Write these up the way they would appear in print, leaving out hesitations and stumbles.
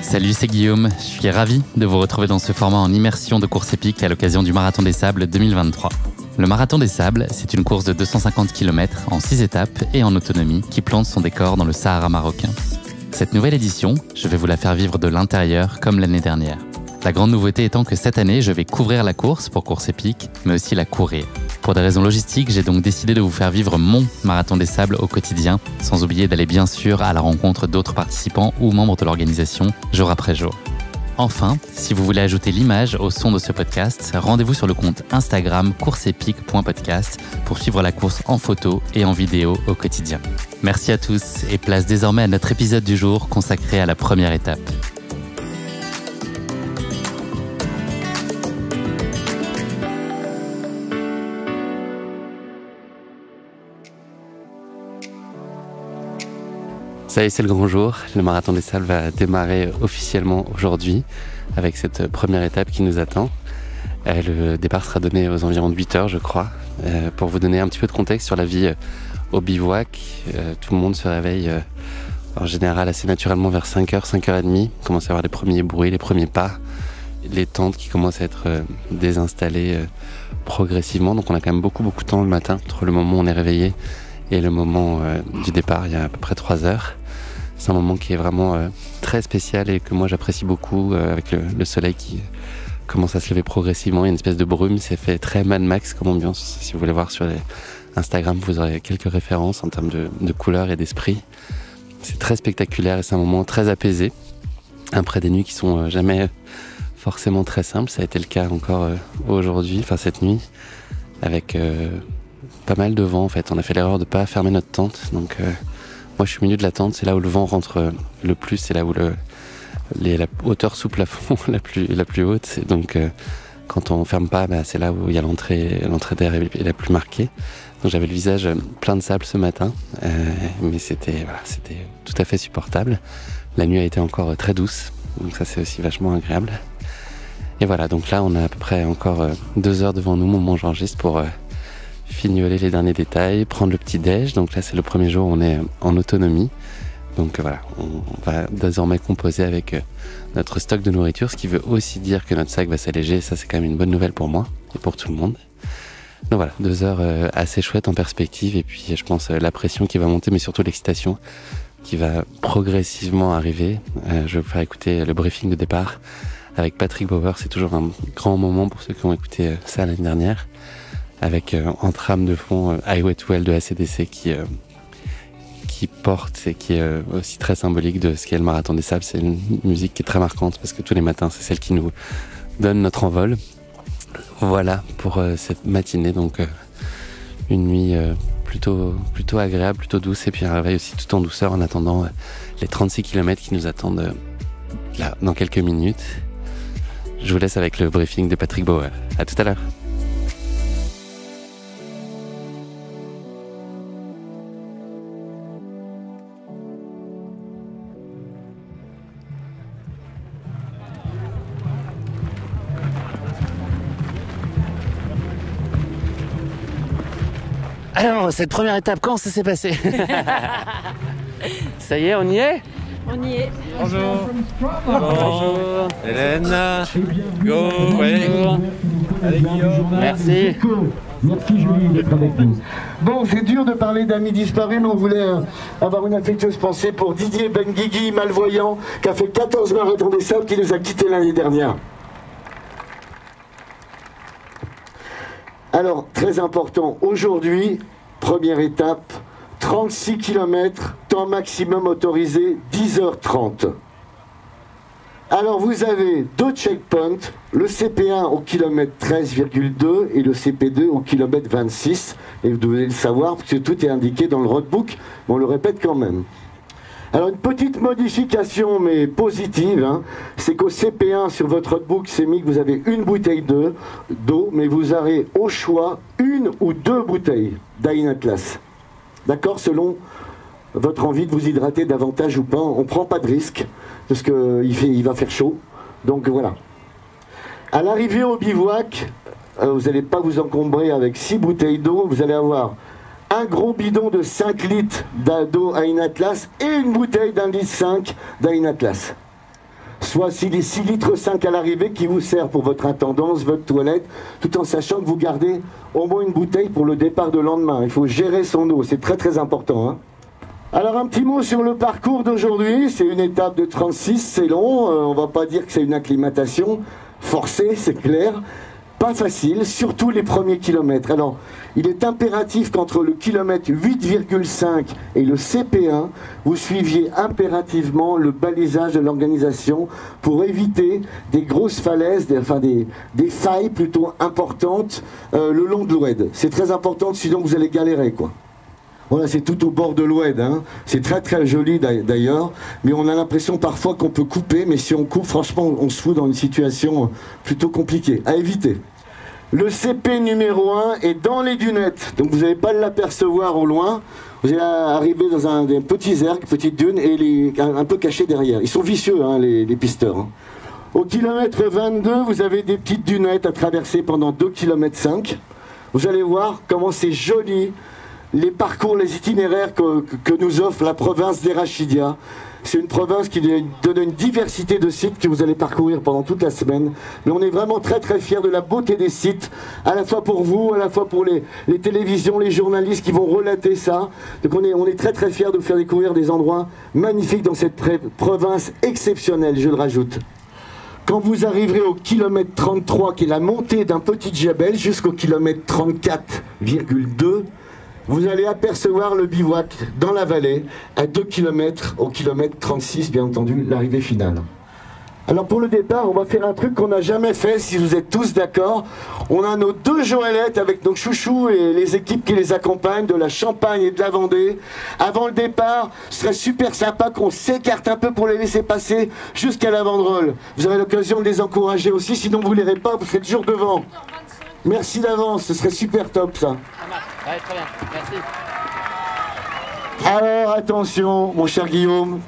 Salut, c'est Guillaume. Je suis ravi de vous retrouver dans ce format en immersion de course épique à l'occasion du Marathon des Sables 2023. Le Marathon des Sables, c'est une course de 250 km en 6 étapes et en autonomie qui plante son décor dans le Sahara marocain. Cette nouvelle édition, je vais vous la faire vivre de l'intérieur comme l'année dernière. La grande nouveauté étant que cette année, je vais couvrir la course pour course épique, mais aussi la courir. Pour des raisons logistiques, j'ai donc décidé de vous faire vivre mon Marathon des Sables au quotidien, sans oublier d'aller bien sûr à la rencontre d'autres participants ou membres de l'organisation, jour après jour. Enfin, si vous voulez ajouter l'image au son de ce podcast, rendez-vous sur le compte Instagram courseepique.podcast pour suivre la course en photo et en vidéo au quotidien. Merci à tous et place désormais à notre épisode du jour consacré à la première étape. Ça y est, c'est le grand jour. Le Marathon des Sables va démarrer officiellement aujourd'hui avec cette première étape qui nous attend. Le départ sera donné aux environs de 8 heures, je crois. Pour vous donner un petit peu de contexte sur la vie au bivouac, tout le monde se réveille en général assez naturellement vers 5h, 5h30. On commence à avoir les premiers bruits, les premiers pas, les tentes qui commencent à être désinstallées progressivement. Donc on a quand même beaucoup de temps le matin entre le moment où on est réveillé et le moment du départ. Il y a à peu près 3 heures. C'est un moment qui est vraiment très spécial et que moi j'apprécie beaucoup avec le soleil qui commence à se lever progressivement. Il y a une espèce de brume, c'est fait très Mad Max comme ambiance. Si vous voulez voir sur Instagram, vous aurez quelques références en termes de couleurs et d'esprit. C'est très spectaculaire et c'est un moment très apaisé. Après des nuits qui sont jamais forcément très simples, ça a été le cas encore aujourd'hui, enfin cette nuit, avec pas mal de vent en fait. On a fait l'erreur de ne pas fermer notre tente, donc moi je suis au milieu de la tente, c'est là où le vent rentre le plus, c'est là où la hauteur sous plafond la plus haute. Donc quand on ferme pas, c'est là où il y a l'entrée d'air est la plus marquée. Donc j'avais le visage plein de sable ce matin, mais c'était tout à fait supportable. La nuit a été encore très douce, donc ça c'est aussi vachement agréable. Et voilà, donc là on a à peu près encore 2 heures devant nous, au moment où j'enregistre, pour fignoler les derniers détails, prendre le petit déj. Donc là c'est le premier jour où on est en autonomie. Donc voilà, on va désormais composer avec notre stock de nourriture, ce qui veut aussi dire que notre sac va s'alléger. Ça c'est quand même une bonne nouvelle pour moi et pour tout le monde. Donc voilà, 2 heures assez chouettes en perspective, et puis je pense la pression qui va monter, mais surtout l'excitation qui va progressivement arriver. Je vais vous faire écouter le briefing de départ avec Patrick Bauer. C'est toujours un grand moment pour ceux qui ont écouté ça l'année dernière, avec en trame de fond Highway to Hell de AC/DC qui porte et qui est aussi très symbolique de ce qu'est le Marathon des Sables. C'est une musique qui est très marquante parce que tous les matins c'est celle qui nous donne notre envol. Voilà pour cette matinée, donc une nuit plutôt agréable, plutôt douce, et puis un réveil aussi tout en douceur en attendant les 36 km qui nous attendent là dans quelques minutes. Je vous laisse avec le briefing de Patrick Bauer. À tout à l'heure. Alors, cette première étape, comment ça s'est passé? Ça y est, on y est? On y est. Bonjour. Bonjour. Hélène. Go. Bonjour. Allez, Guillaume. Merci. Merci Julie d'être avec nous. Bon, c'est dur de parler d'amis disparus, mais on voulait avoir une affectueuse pensée pour Didier Benguigui, malvoyant, qui a fait 14 marathons des Sables, qui nous a quittés l'année dernière. Alors, très important, aujourd'hui, première étape, 36 km, temps maximum autorisé, 10h30. Alors vous avez 2 checkpoints, le CP1 au kilomètre 13,2 et le CP2 au kilomètre 26. Et vous devez le savoir parce que tout est indiqué dans le roadbook, mais on le répète quand même. Alors une petite modification mais positive, hein, c'est qu'au CP1 sur votre roadbook c'est mis que vous avez une bouteille d'eau, mais vous aurez au choix 1 ou 2 bouteilles d'Ain Atlas. D'accord, selon votre envie de vous hydrater davantage ou pas. On ne prend pas de risque parce qu'il va faire chaud. Donc voilà. À l'arrivée au bivouac, vous n'allez pas vous encombrer avec 6 bouteilles d'eau. Vous allez avoir un gros bidon de 5 litres d'eau Ain Atlas et une bouteille d'1,5 litre d'Ain Atlas. soit 6,5 litres à l'arrivée qui vous sert pour votre intendance, votre toilette, tout en sachant que vous gardez au moins une bouteille pour le départ de lendemain. Il faut gérer son eau, c'est très très important, hein. Alors un petit mot sur le parcours d'aujourd'hui, c'est une étape de 36, c'est long, on va pas dire que c'est une acclimatation forcée, c'est clair, pas facile, surtout les premiers kilomètres. Alors, il est impératif qu'entre le kilomètre 8,5 et le CP1, vous suiviez impérativement le balisage de l'organisation pour éviter des grosses falaises, des failles plutôt importantes le long de l'Oued. C'est très important, sinon vous allez galérer, quoi. Voilà, c'est tout au bord de l'Oued, hein. C'est très très joli d'ailleurs, mais on a l'impression parfois qu'on peut couper, mais si on coupe, franchement, on se fout dans une situation plutôt compliquée, à éviter. Le CP numéro 1 est dans les dunettes, donc vous n'allez pas l'apercevoir au loin. Vous allez arriver dans des petits ergs, petites dunes, et un peu cachés derrière. Ils sont vicieux, hein, les pisteurs, hein. Au kilomètre 22, vous avez des petites dunettes à traverser pendant 2,5 km. Vous allez voir comment c'est joli, les parcours, les itinéraires que nous offre la province d'Erachidia. C'est une province qui donne une diversité de sites que vous allez parcourir pendant toute la semaine. Mais on est vraiment très très fiers de la beauté des sites, à la fois pour vous, à la fois pour les télévisions, les journalistes qui vont relater ça. Donc on est très très fiers de vous faire découvrir des endroits magnifiques dans cette province exceptionnelle, je le rajoute. Quand vous arriverez au kilomètre 33, qui est la montée d'un petit djebel, jusqu'au kilomètre 34,2, vous allez apercevoir le bivouac dans la vallée, à 2 km, au kilomètre 36, bien entendu, l'arrivée finale. Alors pour le départ, on va faire un truc qu'on n'a jamais fait, si vous êtes tous d'accord. On a nos 2 Joëlettes avec nos chouchous et les équipes qui les accompagnent, de la Champagne et de la Vendée. Avant le départ, ce serait super sympa qu'on s'écarte un peu pour les laisser passer jusqu'à la banderole. Vous aurez l'occasion de les encourager aussi, sinon vous ne les verrez pas, vous serez toujours devant. Merci d'avance, ce serait super top ça. Ouais, très bien, merci. Alors attention, mon cher Guillaume,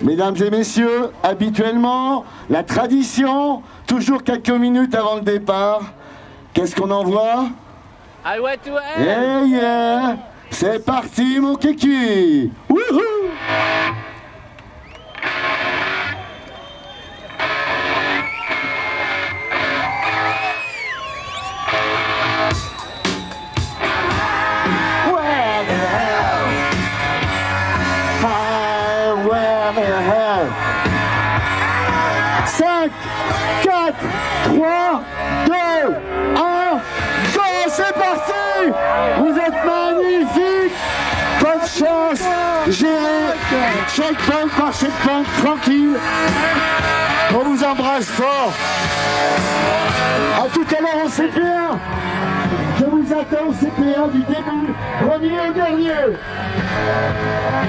mesdames et messieurs, habituellement, la tradition, toujours quelques minutes avant le départ. Qu'est-ce qu'on envoie? Highway to Hell. Yeah, yeah. C'est parti, mon kiki. Wouhou! Cinq, 4, 3, 2, 1, go, c'est parti! Vous êtes magnifiques! Bonne chance! Gérez checkpoint par checkpoint, tranquille! On vous embrasse fort! A tout à l'heure au CP1! Je vous attends au CP1 du début, premier et dernier!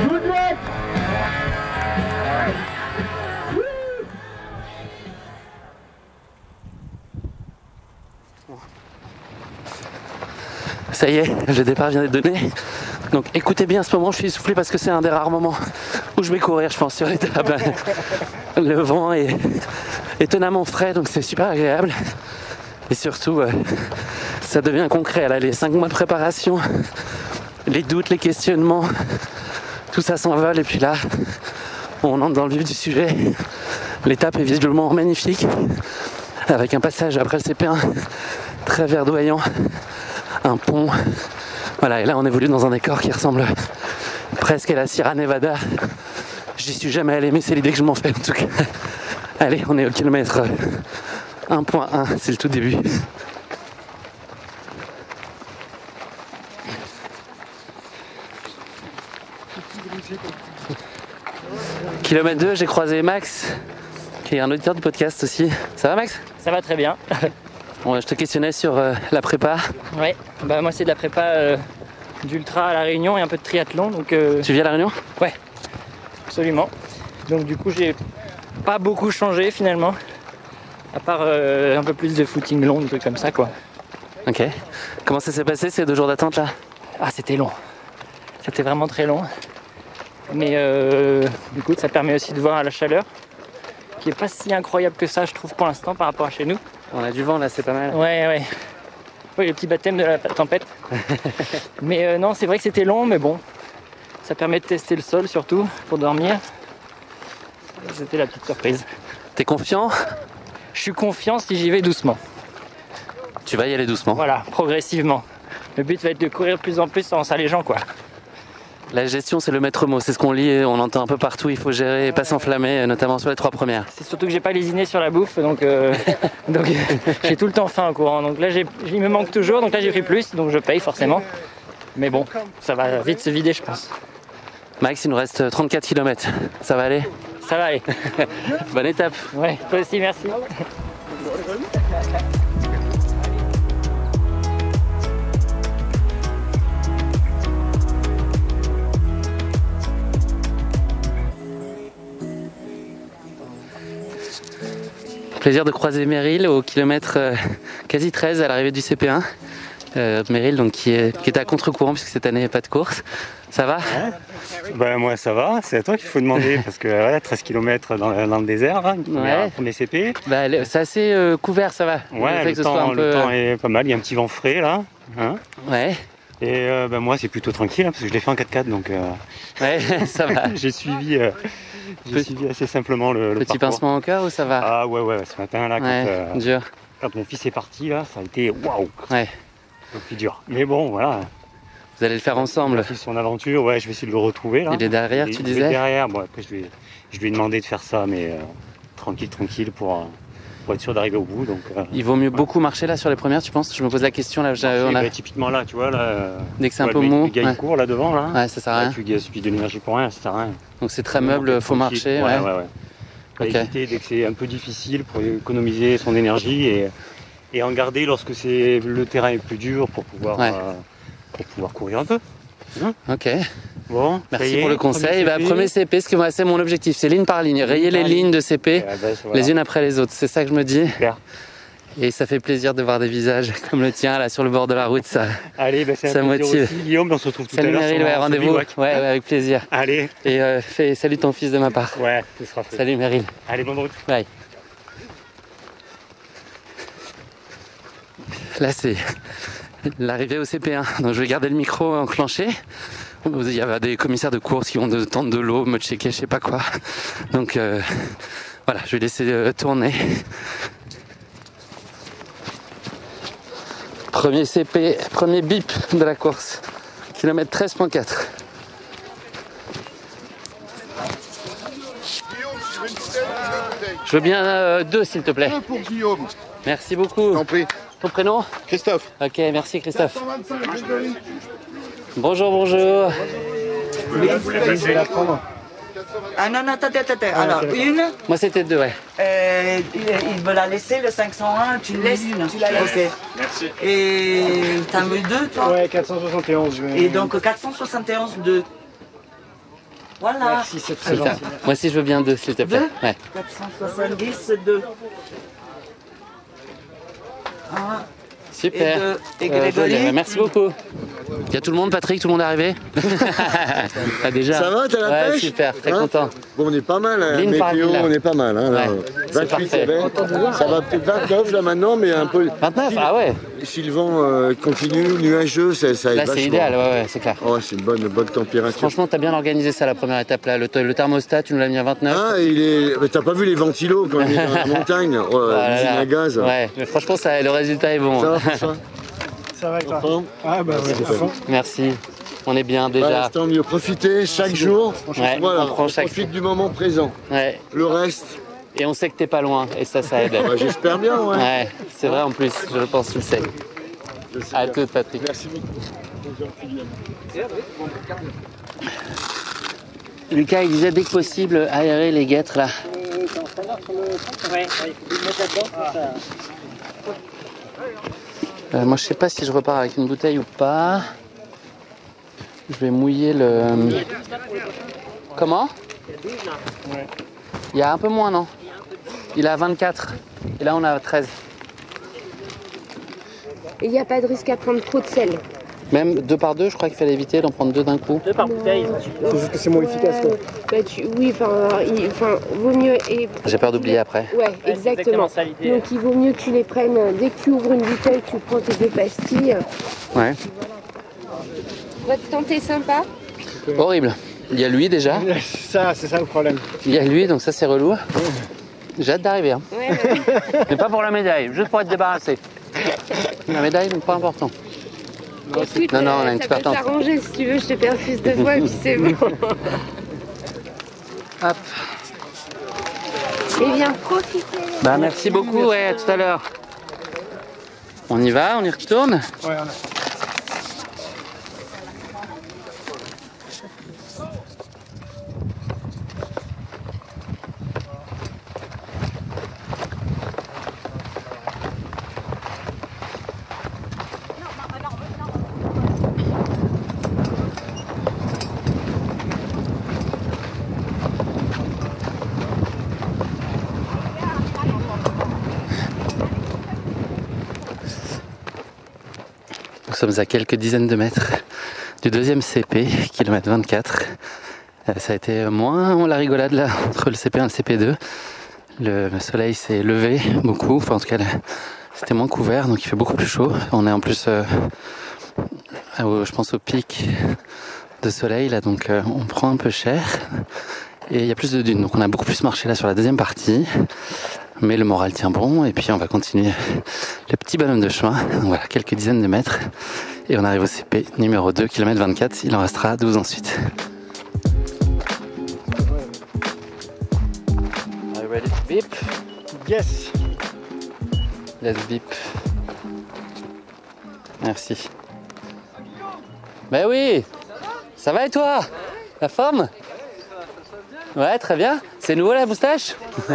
Good luck! Ça y est, le départ vient d'être donné. Donc écoutez bien, à ce moment, je suis essoufflé parce que c'est un des rares moments où je vais courir, je pense, sur l'étape. Le vent est étonnamment frais, donc c'est super agréable. Et surtout, ça devient concret. Là, les 5 mois de préparation, les doutes, les questionnements, tout ça s'envole. Et puis là, on entre dans le vif du sujet. L'étape est visuellement magnifique, avec un passage après le CP1 très verdoyant. Un pont, voilà, et là on évolue dans un décor qui ressemble presque à la Sierra Nevada. J'y suis jamais allé, mais c'est l'idée que je m'en fais en tout cas. Allez, on est au kilomètre 1.1, c'est le tout début. Kilomètre 2, j'ai croisé Max, qui est un auditeur du podcast aussi. Ça va Max? Ça va très bien. Bon, je te questionnais sur la prépa. Ouais, bah moi c'est de la prépa d'ultra à La Réunion et un peu de triathlon. Donc, Tu vis à La Réunion? Ouais, absolument. Donc du coup j'ai pas beaucoup changé finalement, à part un peu plus de footing long, des trucs comme ça quoi. Ok. Comment ça s'est passé ces 2 jours d'attente là? Ah c'était long, c'était vraiment très long. Mais du coup ça permet aussi de voir la chaleur, qui est pas si incroyable que ça je trouve pour l'instant par rapport à chez nous. On a du vent là, c'est pas mal. Ouais. Oui, le petit baptême de la tempête. Mais non, c'est vrai que c'était long, mais bon, ça permet de tester le sol surtout pour dormir. C'était la petite surprise. T'es confiant? Je suis confiant si j'y vais doucement. Tu vas y aller doucement. Voilà, progressivement. Le but va être de courir de plus en plus en s'allégeant, quoi. La gestion, c'est le maître mot. C'est ce qu'on lit et on entend un peu partout. Il faut gérer et pas s'enflammer, notamment sur les 3 premières. C'est surtout que j'ai pas lésiné sur la bouffe, donc j'ai tout le temps faim en courant. Donc là, il me manque toujours, donc là j'ai pris plus, donc je paye forcément. Mais bon, ça va vite se vider, je pense. Max, il nous reste 34 km. Ça va aller? Ça va aller. Bonne étape. Ouais, toi aussi, merci. Plaisir de croiser Meryl au kilomètre quasi 13 à l'arrivée du CP1. Meryl donc, qui est à contre-courant puisque cette année il n'y a pas de course. Ça va? Bah, moi ça va, c'est à toi qu'il faut demander parce que ouais, 13 km dans le désert, là, premier CP. Bah, c'est assez couvert, ça va. Ouais, le temps est pas mal, il y a un petit vent frais là. Hein, ouais. Et bah, moi c'est plutôt tranquille hein, parce que je l'ai fait en 4x4 donc ouais, ça va. j'ai suivi assez simplement le petit parcours. Pincement au cœur ou ça va? Ah ouais, ce matin là dur. Quand mon fils est parti là, ça a été waouh. Ouais. C'est plus dur. Mais bon voilà. Vous allez le faire ensemble. Il a fait son aventure, ouais, je vais essayer de le retrouver là. Il est derrière, tu disais? Il est derrière, bon après je lui ai demandé de faire ça, mais tranquille pour être sûr d'arriver au bout. Donc, il vaut mieux beaucoup marcher là sur les premières, tu penses? Je me pose la question là. Typiquement là, tu vois là. Dès que c'est un peu mou. Le gars il court là devant là. Ouais, ça sert à rien. Tu gaspilles de l'énergie pour rien, ça sert à rien. Donc c'est très meuble, faut marcher. Ouais. Okay. Éviter dès que c'est un peu difficile pour économiser son énergie et en garder lorsque le terrain est plus dur pour pouvoir courir un peu. Hein? Ok. Bon, merci pour le conseil. Premier CP, parce que moi c'est mon objectif, c'est ligne par ligne, rayer les lignes de CP les unes après les autres, c'est ça que je me dis. Super. Et ça fait plaisir de voir des visages comme le tien là sur le bord de la route, ça. Allez, ça motive. Aussi, Guillaume, on se retrouve tout à l'heure. Salut Meryl, rendez-vous. Ouais, avec plaisir. Allez. Et salut ton fils de ma part. Ouais, ce sera fait. Salut Meryl. Allez, bonne route. Bye. Là c'est l'arrivée au CP1, donc je vais garder le micro enclenché. Il y a des commissaires de course qui vont tendre de l'eau, me checker, je sais pas quoi. Donc voilà, je vais laisser tourner. Premier CP, premier bip de la course, kilomètre 13.4. Je veux bien 2 s'il te plaît. 1 pour Guillaume. Merci beaucoup. T'en prie. Ton prénom? Christophe. Ok, merci Christophe. Bonjour. Ah non, attendez. Alors, une. Moi c'était 2, ouais. Il veut la laisser, le 501, tu laisses. Tu la laisses. Ok. Merci. Et t'en veux 2, toi? Ouais, 471. Et donc 471, 2. Voilà. Merci, c'est très gentil. Moi aussi je veux bien 2 s'il te plaît. 2 Ouais. 470, 2. Ah. Super. Et Grégory. Merci beaucoup. Il y a tout le monde, Patrick, tout le monde est arrivé? Ah, déjà. Ça va, t'as la pêche? Super, très content. Bon, on est pas mal, hein. Ligne par Météo, ligne, là. on est pas mal. Hein, là. Ouais, c'est 28, parfait. ça va peut-être 29 là maintenant, mais un peu. 29? Ah ouais. Si le vent continue, nuageux, ça aide Là vachement. c'est idéal, ouais, c'est clair. Oh, c'est une bonne température. Franchement, t'as bien organisé ça la première étape là. Le thermostat, tu nous l'as mis à 29. Ah, mais t'as pas vu les ventilos quand on est dans la montagne, l'usine à gaz. Ouais, mais franchement, le résultat est bon. Ça va, François? Ça va avec toi? Enfin, Ah bah ouais, à fond. Merci. On est bien déjà. voilà, tant mieux. Profitez chaque jour. Ouais, Voilà, on prend on chaque... profite du moment présent. Ouais. Le reste. Et on sait que t'es pas loin, et ça aide. Bah, j'espère bien, ouais. Ouais, c'est vrai en plus, je pense, tu le sais. À toute, Patrick. Merci beaucoup. Lucas, il disait dès que possible aérer les guêtres là. Moi je sais pas si je repars avec une bouteille ou pas. Je vais mouiller le... Comment? Il y a un peu moins, non? Il est à 24 et là on a 13. Il n'y a pas de risque à prendre trop de sel. Même 2 par 2, je crois qu'il fallait éviter d'en prendre 2 d'un coup. 2 par bouteille. C'est juste que c'est moins efficace, quoi. Oui, vaut mieux... J'ai peur d'oublier après. Ouais, exactement. Ça, l'idée. Donc il vaut mieux que tu les prennes, dès que tu ouvres une bouteille, tu prends tes 2 pastilles. Ouais. Votre tente est sympa. Horrible. Il y a lui déjà. C'est ça le problème. Il y a lui, donc ça c'est relou. J'ai hâte d'arriver. Hein. Ouais, ouais. Mais pas pour la médaille, juste pour être débarrassé. La médaille, pas important. Écoute, Non, on a une ça super peut tente. s'arranger si tu veux, je te perfuse 2 fois et puis c'est bon. Hop. Eh bien, profitez. Bah merci beaucoup, ouais, à tout à l'heure. On y va, on y retourne? Ouais, on a. Nous sommes à quelques dizaines de mètres du deuxième CP, kilomètre 24. Ça a été moins la rigolade là, entre le CP1 et le CP2. Le soleil s'est levé beaucoup, enfin en tout cas c'était moins couvert, donc il fait beaucoup plus chaud. On est en plus, je pense au pic de soleil là, donc on prend un peu cher. Et il y a plus de dunes, donc on a beaucoup plus marché là sur la deuxième partie. Mais le moral tient bon, et puis on va continuer le petit bonhomme de chemin. Donc voilà, quelques dizaines de mètres. Et on arrive au CP numéro 2, kilomètre 24. Il en restera 12 ensuite. Are you ready to beep? Yes. Let's beep. Merci. Ben oui! Ça va et toi? La forme? Ouais, très bien. C'est nouveau la moustache? Et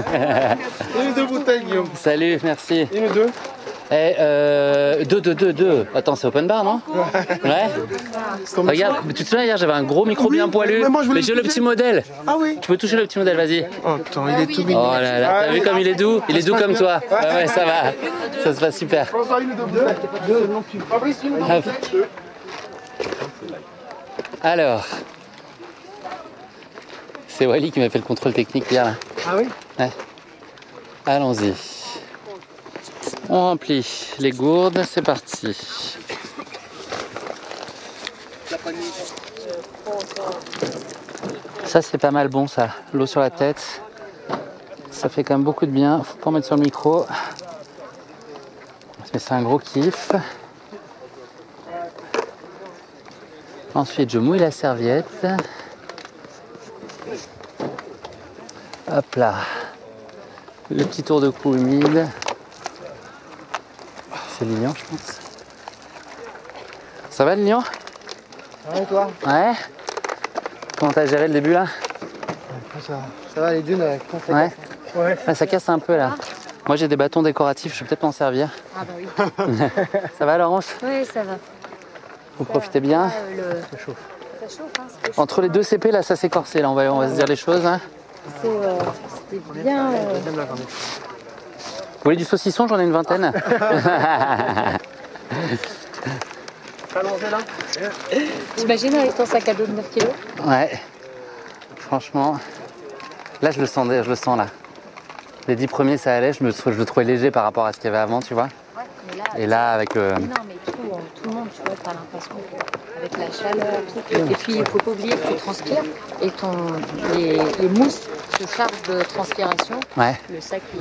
les 2 bouteilles, Guillaume. Salut, merci. Et les 2. Et 2. Attends, c'est open bar, non? Ouais. Regarde, mais tu te souviens hier, j'avais un gros micro bien poilu. Mais j'ai le petit modèle. Ah oui. Tu peux toucher le petit modèle, vas-y. Oh, attends, il est tout mignon. Oh là là, t'as vu comme il est doux? Il est doux comme toi. Ouais, ça va. Ça se passe super. Hop. Alors. C'est Wally qui m'a fait le contrôle technique hier là. Ah oui? Ouais. Allons-y. On remplit les gourdes, c'est parti. Ça c'est pas mal bon ça, l'eau sur la tête. Ça fait quand même beaucoup de bien, faut pas en mettre sur le micro. Mais c'est un gros kiff. Ensuite je mouille la serviette. Hop là. Le petit tour de cou humide. C'est le lion, je pense. Ça va le lion? Ouais, toi? Ouais. Comment t'as géré le début là? Ça va, les dunes avec ton Ouais. Ouais. Ah, ça casse un peu là. Moi j'ai des bâtons décoratifs, je vais peut-être m'en servir. Ah bah oui. Ça va Laurence? Ouais, ça va. Vous profitez bien? Ça chauffe. Ça chauffe, hein, c'était Entre les 2 CP là, ça s'est corsé là, on va se dire les choses. Hein. c'était bien. Vous voulez du saucisson? J'en ai une vingtaine. Allongé là. T'imagines avec ton sac à dos de 9 kilos? Ouais. Franchement, là je le sens là. Les 10 premiers ça allait, je le trouvais léger par rapport à ce qu'il y avait avant, tu vois. Ouais, mais là, Et là avec le... non, mais tout le monde, tu vois, t'as l'impression qu'avec la chaleur, tout. Et puis il faut pas oublier que tu transpires et les mousses se chargent de transpiration. Ouais. Le sac, il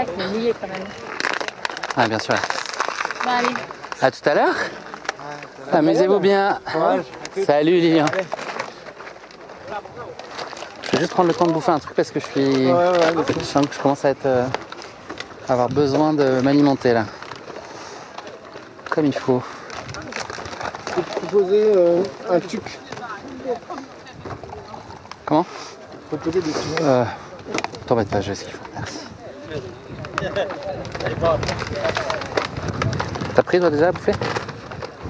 est mouillé quand même. Ah bien sûr. Bon, allez. À tout à l'heure. Amusez-vous bien. Salut Lilian. Je vais juste prendre le temps de bouffer un truc parce que je sens que je commence à avoir besoin de m'alimenter là. Comme il faut. Je peux te proposer un tuc. Comment? Je peux te proposer des tucs. T'embête pas, je sais ce qu'il faut. Merci. T'as pris toi déjà à bouffer?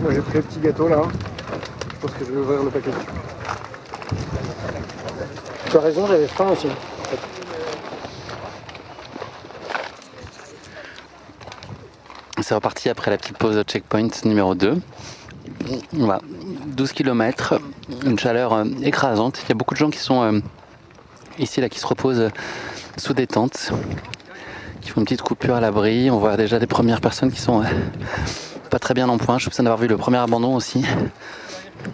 Moi j'ai pris le petit gâteau là. Je pense que je vais ouvrir le paquet. Tu as raison, j'avais faim aussi. C'est reparti après la petite pause au checkpoint numéro 2. Voilà, 12 km, une chaleur écrasante. Il y a beaucoup de gens qui sont ici là, qui se reposent sous des tentes, qui font une petite coupure à l'abri. On voit déjà des premières personnes qui sont pas très bien en point. Je soupçonne d'avoir vu le premier abandon aussi.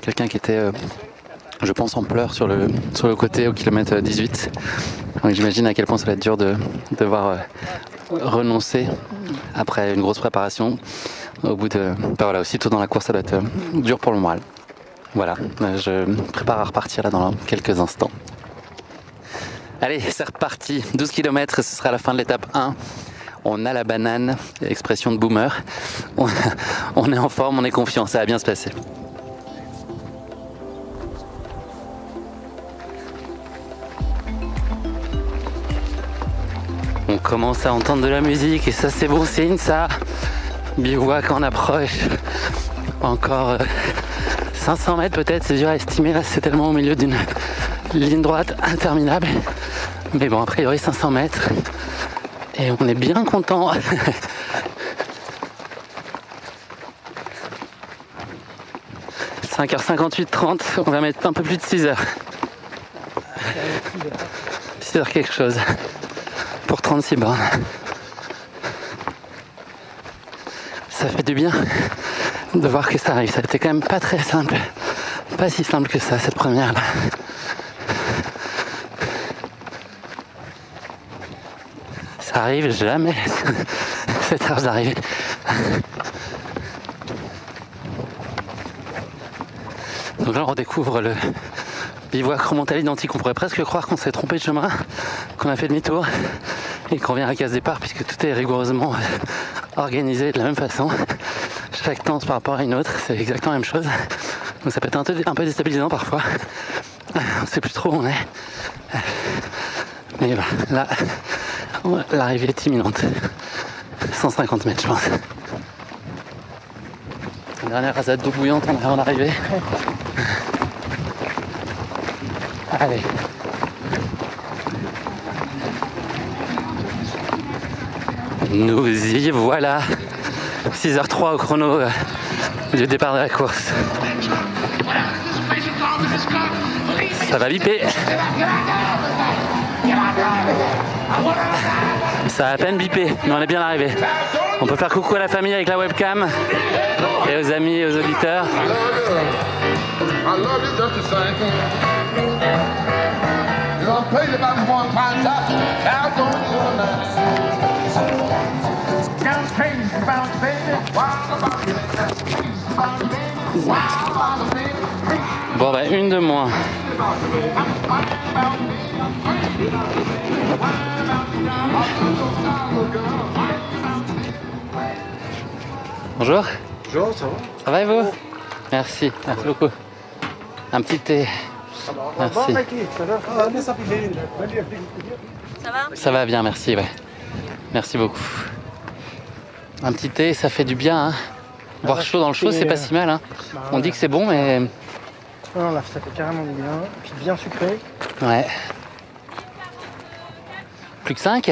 Quelqu'un qui était Je pense en pleurs sur le côté au kilomètre 18. Donc j'imagine à quel point ça va être dur de devoir renoncer après une grosse préparation. Au bout de... voilà, aussitôt dans la course, ça doit être dur pour le moral. Voilà, je me prépare à repartir là dans quelques instants. Allez, c'est reparti. 12 km, ce sera la fin de l'étape 1. On a la banane, expression de boomer. On est en forme, on est confiant, ça va bien se passer. On commence à entendre de la musique et ça c'est bon signe ça. Bivouac en approche. Encore 500 mètres peut-être, c'est dur à estimer là, c'est tellement au milieu d'une ligne droite interminable. Mais bon, a priori 500 mètres. Et on est bien content. 5h58, 30, on va mettre un peu plus de 6h. 6h quelque chose. Pour 36 bornes. Ça fait du bien de voir que ça arrive. Ça a été quand même pas très simple. Pas si simple que ça, cette première là. Ça arrive jamais. Cette heure d'arrivée. Donc là on redécouvre le bivouac remonté à l'identique. On pourrait presque croire qu'on s'est trompé de chemin, qu'on a fait demi-tour et qu'on vient à case départ puisque tout est rigoureusement organisé de la même façon. Chaque tente par rapport à une autre, c'est exactement la même chose. Donc ça peut être un peu déstabilisant parfois. On ne sait plus trop où on est. Mais voilà, là, l'arrivée est imminente. 150 mètres je pense. Dernière rasade d'eau bouillante avant d'arriver. Allez. Nous y voilà. 6h03 au chrono du départ de la course. Ça va biper. Ça a à peine bipé, mais on est bien arrivé. On peut faire coucou à la famille avec la webcam et aux amis et aux auditeurs. Bon bah une de moins. Bonjour. Bonjour, ça va? Ça va et vous? Merci, merci beaucoup. Un petit thé. Merci. Ça va? Ça va bien, merci, ouais. Merci beaucoup. Un petit thé, ça fait du bien, hein. Boire chaud dans le chaud, c'est pas si mal, hein. On dit que c'est bon, mais... Non, là, ça fait carrément du bien. Puis bien sucré. Ouais. Plus que 5?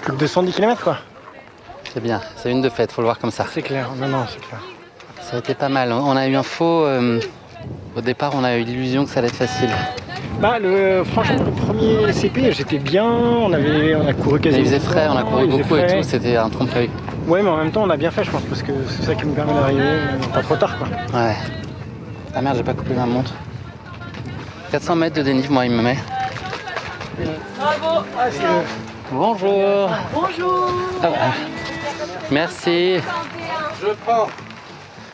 Plus que 210 km quoi. C'est bien, c'est une de fête, faut le voir comme ça. C'est clair, non, c'est clair. Ça a été pas mal. On a eu un faux... au départ, on a eu l'illusion que ça allait être facile. Bah, franchement, le premier CP, j'étais bien. On a couru quasiment. Il faisait frais, on a couru beaucoup et tout. C'était un trompe-l'œil. Ouais, mais en même temps, on a bien fait, je pense, parce que c'est ça qui nous permet d'arriver pas trop tard, quoi. Ouais. Ah merde, j'ai pas coupé ma montre. 400 mètres de dénive, moi, il me met. Bravo. Bonjour. Bonjour. Ah, merci. Je prends.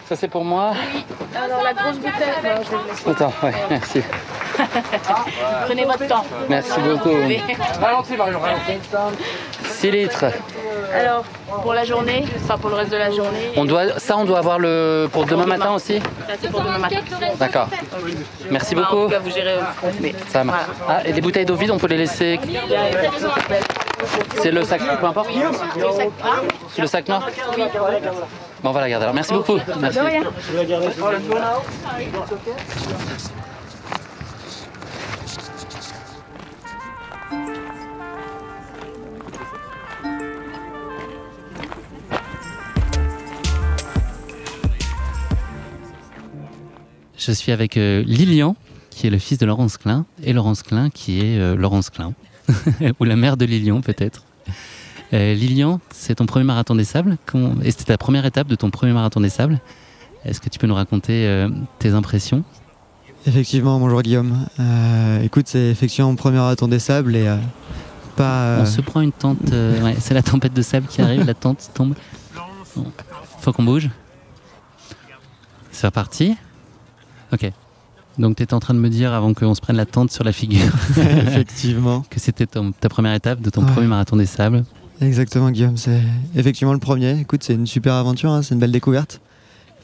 Ça, c'est pour moi? Oui. Alors, la grosse bouteille, non, je vais le laisser. Attends, ouais, merci. Prenez votre temps. Merci beaucoup. Ralenti, Marion, ralenti. 6 litres. Alors, pour la journée, enfin pour le reste de la journée. On doit avoir le pour demain matin aussi? Ça, c'est pour demain matin. D'accord. Merci Bah, en beaucoup. tout cas, vous gérez. Mais Ça marche. Ah, et les bouteilles d'eau vide, on peut les laisser? C'est le sac, peu importe. C'est le sac noir? Bon, on va la garder alors. Merci beaucoup. Merci. Je suis avec Lilian, qui est le fils de Laurence Klein, et Laurence Klein, qui est Laurence Klein, ou la mère de Lilian peut-être. Lilian, c'est ton premier marathon des sables et c'était ta première étape de ton premier marathon des sables. Est-ce que tu peux nous raconter tes impressions ? Effectivement, bonjour Guillaume. Écoute, c'est effectivement mon premier marathon des sables et On se prend une tente, ouais, c'est la tempête de sable qui arrive, la tente tombe. Bon, faut qu'on bouge. C'est reparti ? Ok. Donc tu étais en train de me dire, avant qu'on se prenne la tente sur la figure, effectivement, que c'était ta première étape de ton premier marathon des sables. Exactement Guillaume, c'est effectivement le premier. Écoute, c'est une super aventure, hein, c'est une belle découverte.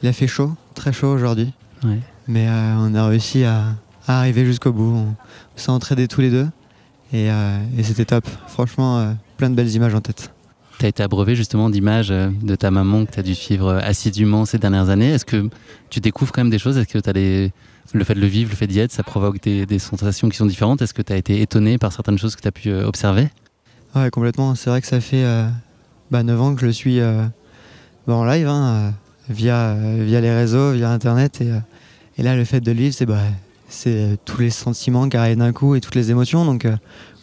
Il a fait chaud, très chaud aujourd'hui. Ouais. Mais on a réussi à arriver jusqu'au bout. On s'est entraînés tous les deux et c'était top. Franchement, plein de belles images en tête. Tu as été abreuvé justement d'images de ta maman que tu as dû suivre assidûment ces dernières années. Est-ce que tu découvres quand même des choses ? Est-ce que le fait de le vivre, le fait d'y être, ça provoque des sensations qui sont différentes ? Est-ce que tu as été étonné par certaines choses que tu as pu observer ? Ouais, complètement. C'est vrai que ça fait 9 ans que je le suis en live, hein, via les réseaux, via Internet. Et là, le fait de le vivre, c'est tous les sentiments qui arrivent d'un coup et toutes les émotions. Donc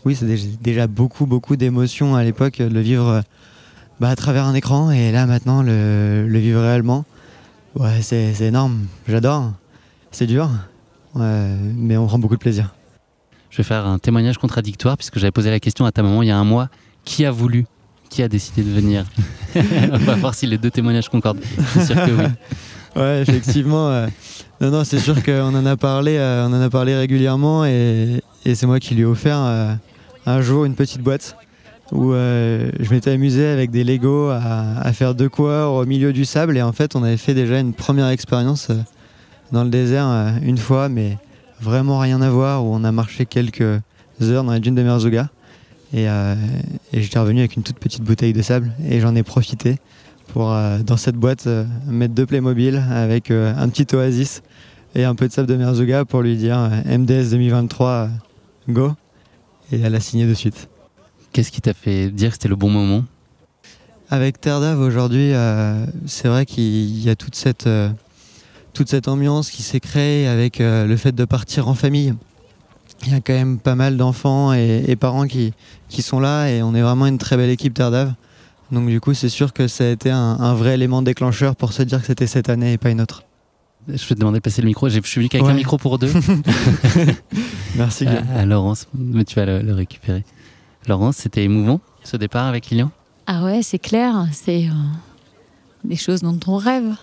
oui, c'est déjà beaucoup d'émotions à l'époque de le vivre à travers un écran. Et là, maintenant, le vivre réellement, ouais, c'est énorme. J'adore. C'est dur, mais on prend beaucoup de plaisir. Je vais faire un témoignage contradictoire puisque j'avais posé la question à ta maman il y a un mois. Qui a décidé de venir ? On va voir si les deux témoignages concordent. Je suis sûr que oui. Ouais, effectivement. Non, c'est sûr qu'on en a parlé régulièrement et c'est moi qui lui ai offert un jour une petite boîte où je m'étais amusé avec des Lego à faire 2 coureurs au milieu du sable. Et en fait, on avait fait déjà une première expérience dans le désert une fois, mais vraiment rien à voir, où on a marché quelques heures dans la dune de Merzouga. Et j'étais revenu avec une toute petite bouteille de sable et j'en ai profité pour, dans cette boîte, mettre 2 Playmobil avec un petit Oasis et un peu de sable de Merzouga pour lui dire MDS 2023, go. Et elle a signé de suite. Qu'est-ce qui t'a fait dire que c'était le bon moment ? Avec Terre d'Ave aujourd'hui, c'est vrai qu'il y a toute cette ambiance qui s'est créée avec le fait de partir en famille. Il y a quand même pas mal d'enfants et parents qui sont là et on est vraiment une très belle équipe Terre d'Ave. Donc du coup, c'est sûr que ça a été un vrai élément déclencheur pour se dire que c'était cette année et pas une autre. Je vais te demander de passer le micro. Je suis venu qu'avec un micro pour 2. Merci Guillaume. Laurence, mais tu vas le récupérer. Laurence, c'était émouvant ce départ avec Lilian ? Ah ouais, c'est clair, c'est des choses dont on rêve.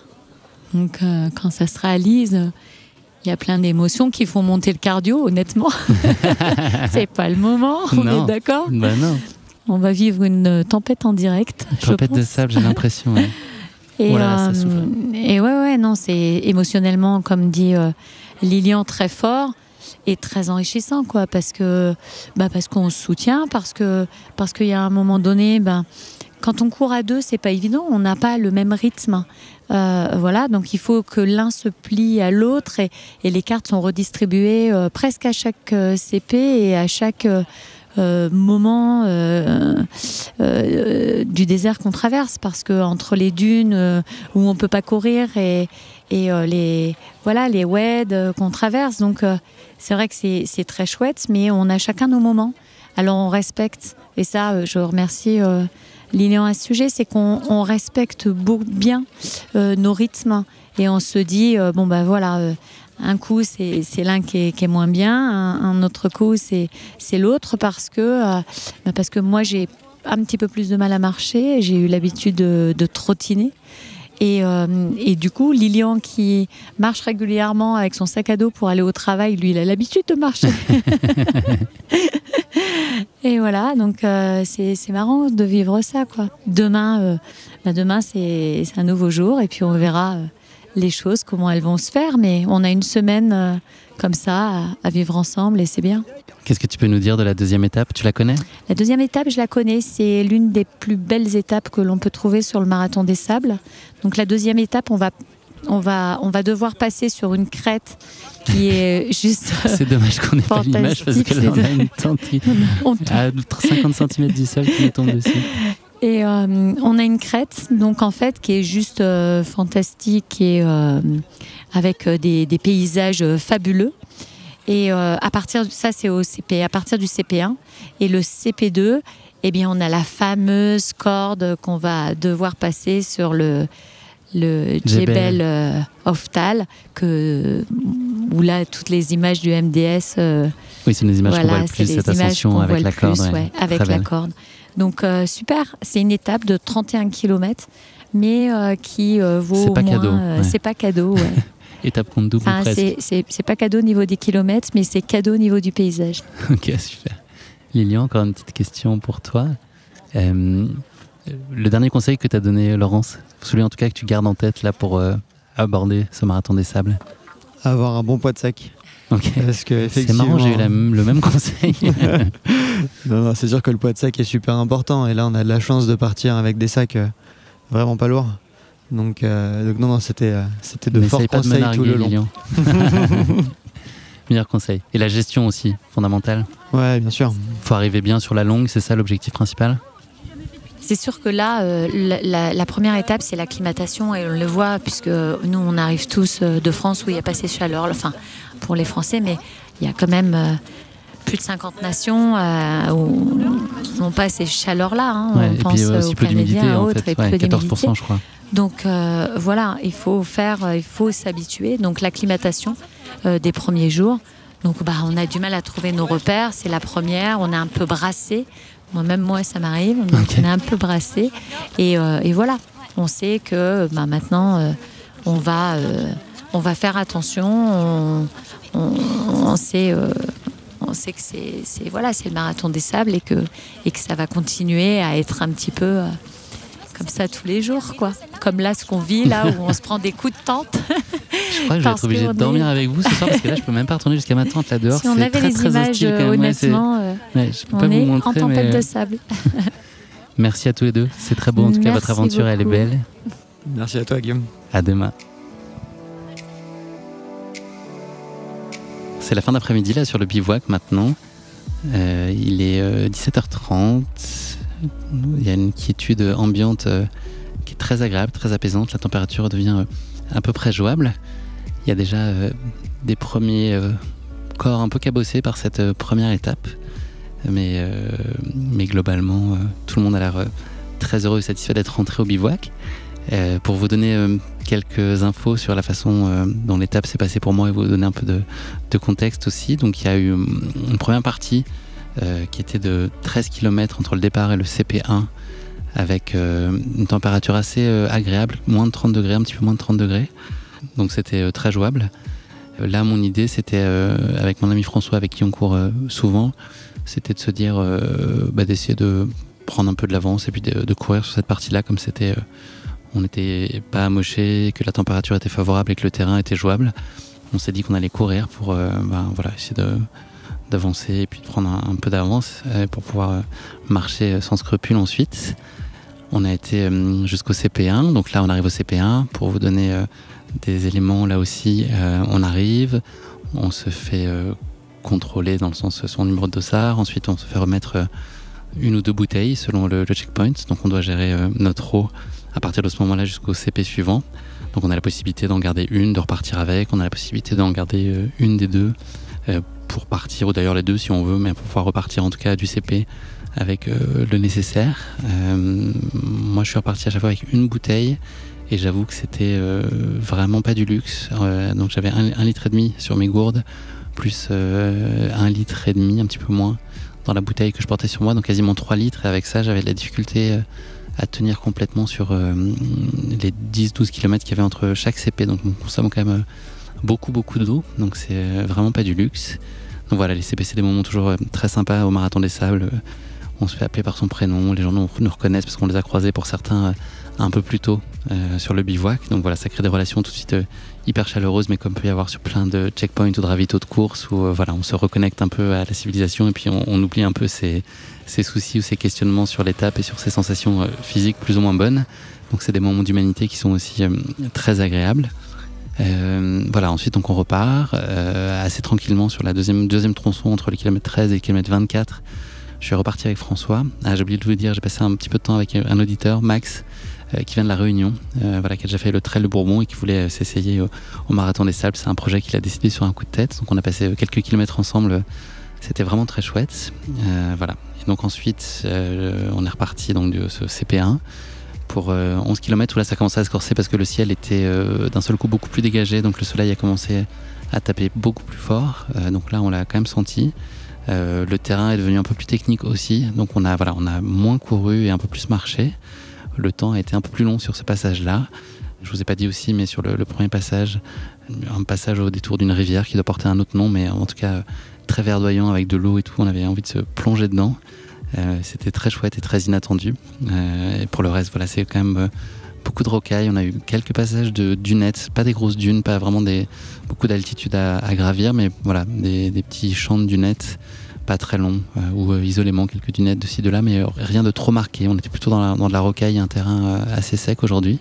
Donc quand ça se réalise, il y a plein d'émotions qui font monter le cardio, honnêtement. C'est pas le moment, on est d'accord ? Bah non. On va vivre une tempête en direct. Tempête de sable, j'ai l'impression. Ouais. Et, ça souffle. Et non, c'est émotionnellement, comme dit Lilian, très fort et très enrichissant, quoi, parce qu'on se soutient, parce qu'il y a un moment donné, quand on court à 2, c'est pas évident, on n'a pas le même rythme. Voilà, donc il faut que l'un se plie à l'autre et les cartes sont redistribuées presque à chaque CP et à chaque moment du désert qu'on traverse, parce que entre les dunes où on peut pas courir et les WED qu'on traverse, donc c'est vrai que c'est très chouette, mais on a chacun nos moments. Alors on respecte, et ça je remercie Lilian à ce sujet, c'est qu'on respecte bien nos rythmes et on se dit un coup c'est l'un qui est moins bien, un autre coup c'est l'autre, parce que moi j'ai un petit peu plus de mal à marcher, j'ai eu l'habitude de trottiner et du coup Lilian, qui marche régulièrement avec son sac à dos pour aller au travail, lui il a l'habitude de marcher. Et voilà, donc c'est marrant de vivre ça, quoi. Demain c'est un nouveau jour et puis on verra les choses, comment elles vont se faire, mais on a une semaine comme ça à vivre ensemble et c'est bien. Qu'est-ce que tu peux nous dire de la deuxième étape ? Tu la connais ? La deuxième étape, je la connais, c'est l'une des plus belles étapes que l'on peut trouver sur le marathon des sables. Donc la deuxième étape, on va devoir passer sur une crête qui est juste c'est dommage qu'on n'ait pas l'image, parce que là on a une tente à 50 cm du sol qui nous tombe dessus. Et on a une crête, donc en fait, qui est juste fantastique et avec des paysages fabuleux. Et à partir de ça, c'est au CP, à partir du CP1 et le CP2 eh bien, on a la fameuse corde qu'on va devoir passer sur le Djebel Oftal, où là, toutes les images du MDS... oui, c'est des images qu'on voit le plus, cette ascension avec la corde. Avec la corde. Donc, super. C'est une étape de 31 km, mais qui vaut c'est pas au moins... cadeau. C'est pas cadeau, ouais. Étape compte double presque. C'est pas cadeau au niveau des kilomètres, mais c'est cadeau au niveau du paysage. Ok, super. Lilian, encore une petite question pour toi. Le dernier conseil que t'as donné, Laurence, celui en tout cas que tu gardes en tête là pour aborder ce marathon des sables? Avoir un bon poids de sac. Ok. Parce que, c'est marrant, j'ai eu le même conseil. Non, c'est sûr que le poids de sac est super important. Et là, on a de la chance de partir avec des sacs vraiment pas lourds. Donc non, c'était de forts conseils tout le long. Meilleur conseil. Et la gestion aussi, fondamentale. Ouais, bien sûr. Faut arriver bien sur la longue, c'est ça l'objectif principal? C'est sûr que là, la première étape, c'est l'acclimatation, et on le voit, puisque nous, on arrive tous de France où il n'y a pas ces chaleurs, enfin, pour les Français, mais il y a quand même plus de 50 nations où n'ont pas ces chaleurs-là. Hein. Ouais, on et pense puis aussi aux peu d'humidité, Canadiens, en autres, fait. et peu 14%, je crois. Donc voilà, il faut s'habituer. Donc l'acclimatation des premiers jours. Donc on a du mal à trouver nos repères. C'est la première. On est un peu brassé. Moi, ça m'arrive. Donc on est un peu brassé. Et voilà, on sait que maintenant on va faire attention. On sait que c'est le marathon des sables et que ça va continuer à être un petit peu comme ça tous les jours, quoi. Comme là, ce qu'on vit, là, où on se prend des coups de tente. Je crois que je vais être obligée de dormir avec vous ce soir, parce que là, je peux même pas retourner jusqu'à ma tente là dehors. Si on avait les images, honnêtement, je peux pas on vous est montrer, en tempête de sable. Merci à tous les deux. C'est très beau, en tout cas, votre aventure, elle est belle. Merci à toi, Guillaume. À demain. C'est la fin d'après-midi, là, sur le bivouac, maintenant. Il est 17h30. Il y a une quiétude ambiante qui est très agréable, très apaisante. La température devient à peu près jouable. Il y a déjà des premiers corps un peu cabossés par cette première étape. Mais globalement, tout le monde a l'air très heureux et satisfait d'être rentré au bivouac. Pour vous donner quelques infos sur la façon dont l'étape s'est passée pour moi et vous donner un peu de contexte aussi. Donc il y a eu une première partie qui était de 13 km entre le départ et le CP1 avec une température assez agréable, moins de 30 degrés, un petit peu moins de 30 degrés. Donc c'était très jouable. Là, mon idée, c'était avec mon ami François, avec qui on court souvent, c'était de se dire d'essayer de prendre un peu de l'avance et puis de courir sur cette partie-là comme c'était... on n'était pas amoché, que la température était favorable et que le terrain était jouable. On s'est dit qu'on allait courir pour essayer d'avancer et puis de prendre un peu d'avance pour pouvoir marcher sans scrupule ensuite. On a été jusqu'au CP1, donc là on arrive au CP1. Pour vous donner des éléments, là aussi, on arrive, on se fait contrôler dans le sens son numéro de dossard, ensuite on se fait remettre une ou deux bouteilles selon le checkpoint, donc on doit gérer notre eau à partir de ce moment-là jusqu'au CP suivant. Donc on a la possibilité d'en garder une, de repartir avec, on a la possibilité d'en garder une des deux pour partir, ou d'ailleurs les deux si on veut, mais pour pouvoir repartir en tout cas du CP avec le nécessaire. Moi je suis reparti à chaque fois avec une bouteille et j'avoue que c'était vraiment pas du luxe. Donc j'avais 1,5 litre sur mes gourdes, plus 1,5 litre, un petit peu moins, dans la bouteille que je portais sur moi, donc quasiment 3 litres. Et avec ça j'avais de la difficulté à tenir complètement sur les 10-12 km qu'il y avait entre chaque CP. Donc on consomme quand même beaucoup d'eau, donc c'est vraiment pas du luxe. Donc voilà, les CP c'est des moments toujours très sympas au Marathon des Sables. On se fait appeler par son prénom, les gens nous reconnaissent parce qu'on les a croisés pour certains un peu plus tôt sur le bivouac. Donc voilà, ça crée des relations tout de suite hyper chaleureuses, mais comme peut y avoir sur plein de checkpoints ou de ravitaux de course où on se reconnecte un peu à la civilisation et puis on oublie un peu ses soucis ou ses questionnements sur l'étape et sur ses sensations physiques plus ou moins bonnes. Donc c'est des moments d'humanité qui sont aussi très agréables. Ensuite donc on repart assez tranquillement sur la deuxième tronçon entre le kilomètre 13 et le kilomètre 24. Je suis reparti avec François. J'ai oublié de vous dire, j'ai passé un petit peu de temps avec un auditeur, Max, qui vient de La Réunion, qui a déjà fait le Trail de Bourbon et qui voulait s'essayer au Marathon des Sables. C'est un projet qu'il a décidé sur un coup de tête. Donc on a passé quelques kilomètres ensemble. C'était vraiment très chouette. Et Donc ensuite, on est reparti donc, de ce CP1 pour 11 km où là ça commençait à se corser parce que le ciel était d'un seul coup beaucoup plus dégagé, donc le soleil a commencé à taper beaucoup plus fort, donc là on l'a quand même senti. Le terrain est devenu un peu plus technique aussi, donc on a moins couru et un peu plus marché. Le temps a été un peu plus long sur ce passage-là. Je vous ai pas dit aussi, mais sur le premier passage, un passage au détour d'une rivière qui doit porter un autre nom, mais en tout cas très verdoyant avec de l'eau et tout, on avait envie de se plonger dedans. C'était très chouette et très inattendu. Et pour le reste, voilà, c'est quand même beaucoup de rocailles. On a eu quelques passages de dunettes, pas des grosses dunes, pas vraiment beaucoup d'altitude à gravir, mais voilà, des petits champs de dunettes, pas très longs, ou isolément quelques dunettes de ci de là, mais rien de trop marqué. On était plutôt dans de la rocaille, un terrain assez sec aujourd'hui.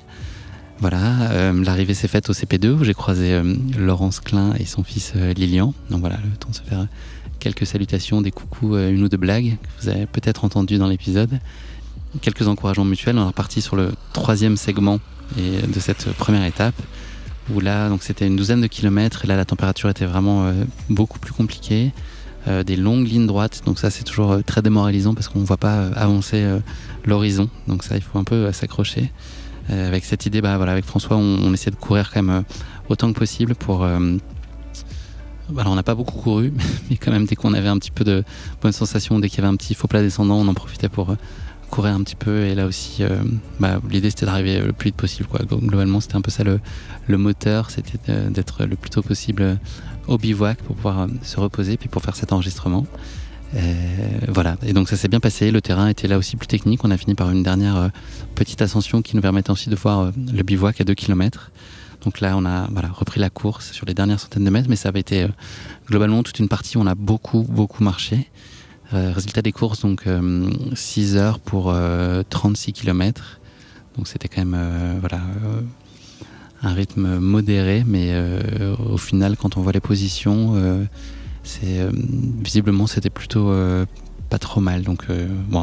Voilà, l'arrivée s'est faite au CP2 où j'ai croisé Laurence Klein et son fils Lilian. Donc voilà, le temps de se faire quelques salutations, des coucous, une ou deux blagues que vous avez peut-être entendues dans l'épisode. Quelques encouragements mutuels. On est reparti sur le 3e segment de cette première étape où là, donc c'était une 12aine de kilomètres et là la température était vraiment beaucoup plus compliquée. Des longues lignes droites, donc ça c'est toujours très démoralisant parce qu'on ne voit pas avancer l'horizon, donc ça il faut un peu s'accrocher. Avec cette idée, avec François, on essaie de courir quand même autant que possible pour... Alors on n'a pas beaucoup couru, mais quand même dès qu'on avait un petit peu de bonne sensation, dès qu'il y avait un petit faux plat descendant, on en profitait pour courir un petit peu. Et là aussi, l'idée c'était d'arriver le plus vite possible, quoi. Globalement c'était un peu ça le moteur, c'était d'être le plus tôt possible au bivouac pour pouvoir se reposer, puis pour faire cet enregistrement. Voilà, et donc ça s'est bien passé, le terrain était là aussi plus technique, on a fini par une dernière petite ascension qui nous permettait aussi de voir le bivouac à 2 km. Donc là on a repris la course sur les dernières centaines de mètres, mais ça avait été globalement toute une partie où on a beaucoup marché. Résultat des courses, donc 6 heures pour 36 km, donc c'était quand même un rythme modéré, mais au final quand on voit les positions, visiblement c'était plutôt pas trop mal, donc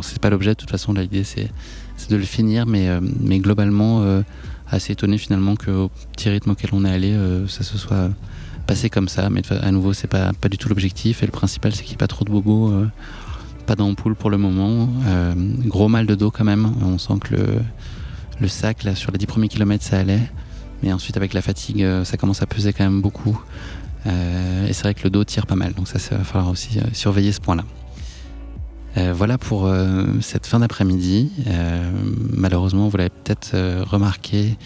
c'est pas l'objet, de toute façon l'idée c'est de le finir, mais globalement assez étonné finalement qu'au petit rythme auquel on est allé ça se soit passé comme ça, mais à nouveau c'est pas du tout l'objectif, et le principal c'est qu'il n'y ait pas trop de bobos, pas d'ampoule pour le moment, gros mal de dos quand même, on sent que le sac là sur les 10 premiers kilomètres ça allait, mais ensuite avec la fatigue ça commence à peser quand même beaucoup. Et c'est vrai que le dos tire pas mal, donc ça va falloir aussi surveiller ce point-là. Voilà pour cette fin d'après-midi. Malheureusement, vous l'avez peut-être remarqué,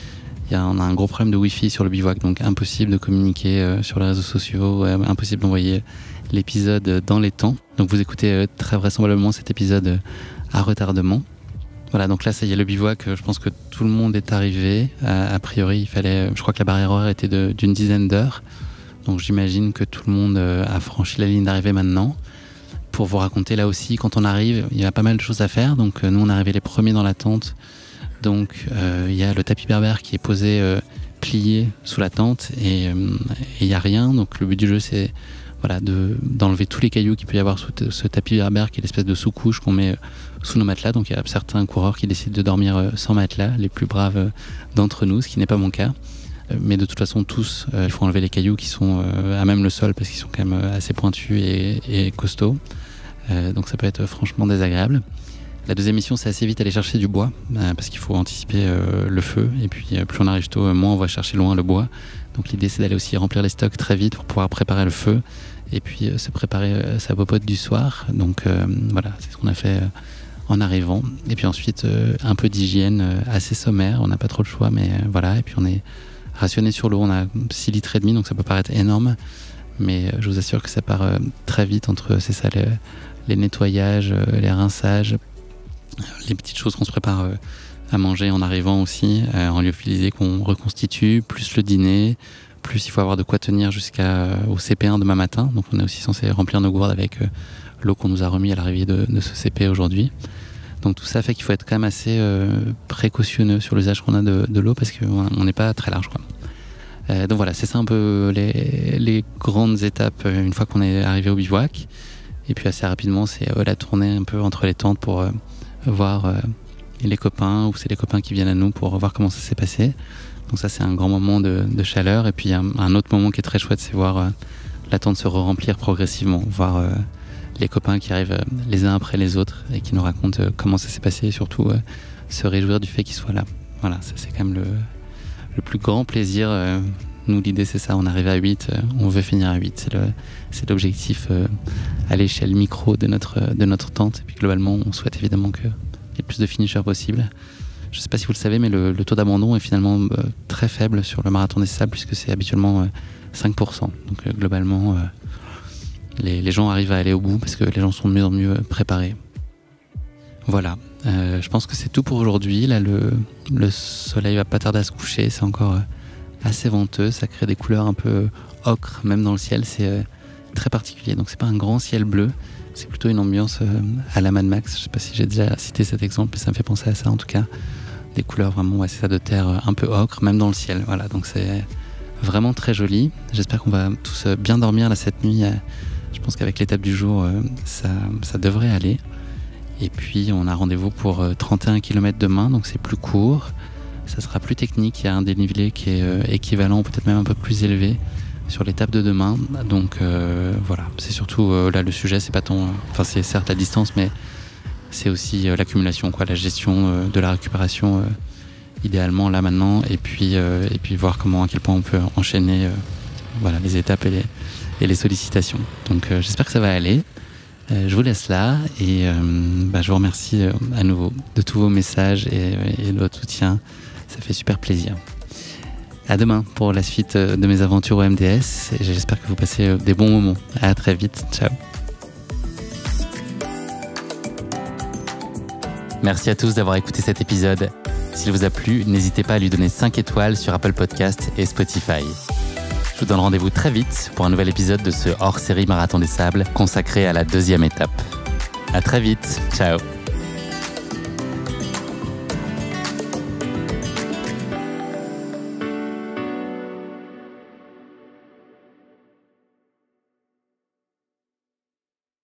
on a un gros problème de Wi-Fi sur le bivouac, donc impossible de communiquer sur les réseaux sociaux, impossible d'envoyer l'épisode dans les temps. Donc vous écoutez très vraisemblablement cet épisode à retardement. Voilà, donc là ça y est, le bivouac, je pense que tout le monde est arrivé. A priori, je crois que la barrière horaire était d'une dizaine d'heures. Donc j'imagine que tout le monde a franchi la ligne d'arrivée maintenant. Pour vous raconter, là aussi, quand on arrive, il y a pas mal de choses à faire. Donc nous, on est arrivés les premiers dans la tente. Donc il y a le tapis berbère qui est posé, plié sous la tente, et il n'y a rien. Donc le but du jeu, c'est d'enlever tous les cailloux qu'il peut y avoir sous ce tapis berbère, qui est l'espèce de sous-couche qu'on met sous nos matelas. Donc il y a certains coureurs qui décident de dormir sans matelas, les plus braves d'entre nous, ce qui n'est pas mon cas. Mais de toute façon, tous, il faut enlever les cailloux qui sont à même le sol parce qu'ils sont quand même assez pointus et costauds. Donc ça peut être franchement désagréable. La deuxième mission, c'est assez vite aller chercher du bois parce qu'il faut anticiper le feu. Et puis plus on arrive tôt, moins on va chercher loin le bois. Donc l'idée, c'est d'aller aussi remplir les stocks très vite pour pouvoir préparer le feu et puis se préparer sa popote du soir. Donc c'est ce qu'on a fait en arrivant. Et puis ensuite, un peu d'hygiène assez sommaire. On n'a pas trop le choix, mais voilà. Et puis on est rationné sur l'eau, on a 6 litres et demi, donc ça peut paraître énorme, mais je vous assure que ça part très vite entre les nettoyages, les rinçages, les petites choses qu'on se prépare à manger en arrivant aussi, en lyophilisé qu'on reconstitue, plus le dîner, plus il faut avoir de quoi tenir jusqu'au CP1 demain matin, donc on est aussi censé remplir nos gourdes avec l'eau qu'on nous a remis à l'arrivée de ce CP aujourd'hui. Donc tout ça fait qu'il faut être quand même assez précautionneux sur l'usage qu'on a de l'eau parce qu'on n'est pas très large, quoi. Donc voilà, c'est ça un peu les grandes étapes une fois qu'on est arrivé au bivouac. Et puis assez rapidement, c'est la tournée un peu entre les tentes pour voir les copains, ou c'est les copains qui viennent à nous pour voir comment ça s'est passé. Donc ça, c'est un grand moment de chaleur. Et puis un autre moment qui est très chouette, c'est voir la tente se remplir progressivement, voir les copains qui arrivent les uns après les autres et qui nous racontent comment ça s'est passé et surtout se réjouir du fait qu'ils soient là. Voilà, ça c'est quand même le plus grand plaisir. Nous, l'idée c'est ça, on arrive à 8, on veut finir à 8. C'est l'objectif à l'échelle micro de notre tente. Et puis globalement, on souhaite évidemment qu'il y ait le plus de finishers possible. Je ne sais pas si vous le savez, mais le taux d'abandon est finalement très faible sur le marathon des sables puisque c'est habituellement 5%. Donc globalement, les gens arrivent à aller au bout parce que les gens sont de mieux en mieux préparés. Voilà, je pense que c'est tout pour aujourd'hui. Là, le soleil va pas tarder à se coucher, c'est encore assez venteux, ça crée des couleurs un peu ocre, même dans le ciel, c'est très particulier. Donc c'est pas un grand ciel bleu, c'est plutôt une ambiance à la Mad Max. Je sais pas si j'ai déjà cité cet exemple, mais ça me fait penser à ça en tout cas. Des couleurs vraiment, c'est ça, de terre un peu ocre, même dans le ciel. Voilà, donc c'est vraiment très joli. J'espère qu'on va tous bien dormir là cette nuit. Je pense qu'avec l'étape du jour, ça devrait aller. Et puis on a rendez-vous pour 31 km demain, donc c'est plus court. Ça sera plus technique, il y a un dénivelé qui est équivalent, peut-être même un peu plus élevé sur l'étape de demain. Donc voilà, c'est surtout là le sujet, c'est pas tant... Enfin c'est certes la distance, mais c'est aussi l'accumulation, la gestion de la récupération idéalement là maintenant. Et puis voir à quel point on peut enchaîner les étapes et les sollicitations. Donc j'espère que ça va aller. Je vous laisse là et je vous remercie à nouveau de tous vos messages et de votre soutien. Ça fait super plaisir. À demain pour la suite de mes aventures au MDS et j'espère que vous passez des bons moments. À très vite. Ciao. Merci à tous d'avoir écouté cet épisode. S'il vous a plu, n'hésitez pas à lui donner 5 étoiles sur Apple Podcasts et Spotify. Je vous donne rendez-vous très vite pour un nouvel épisode de ce hors-série Marathon des Sables consacré à la 2e étape. À très vite, ciao.